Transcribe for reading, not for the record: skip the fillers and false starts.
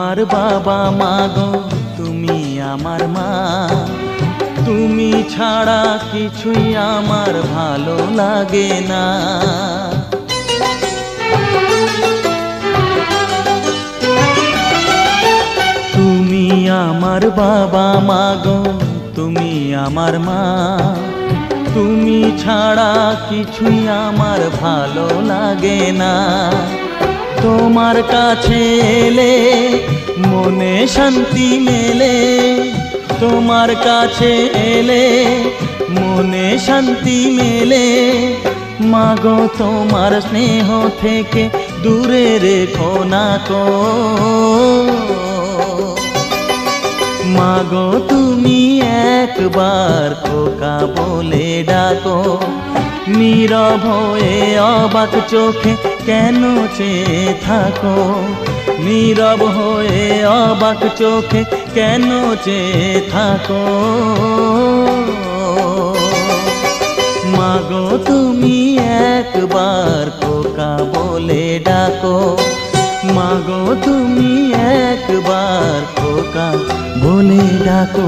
আমার বাবা মা গো তুমি আমার মা, তুমি ছাড়া কিছুই আমার ভালো লাগে না। তুমি আমার বাবা মা গো তুমি আমার মা, তুমি ছাড়া কিছুই আমার ভালো লাগে না। তোমার কাছে এলে মনে শান্তি মেলে, তোমার কাছে এলে মনে শান্তি মেলে। মাগো তোমার স্নেহ থেকে দূরে রেখো না কো, মাগো তুমি একবার খোকা বলে ডাকো। নীরব হয়ে অবাক চোখে কেন চেয়ে থাকো, নীরব হয়ে অবাক চোখে কেন চেয়ে থাকো। মাগো তুমি একবার খোকা বলে ডাকো, মাগো তুমি একবার খোকা বলে ডাকো।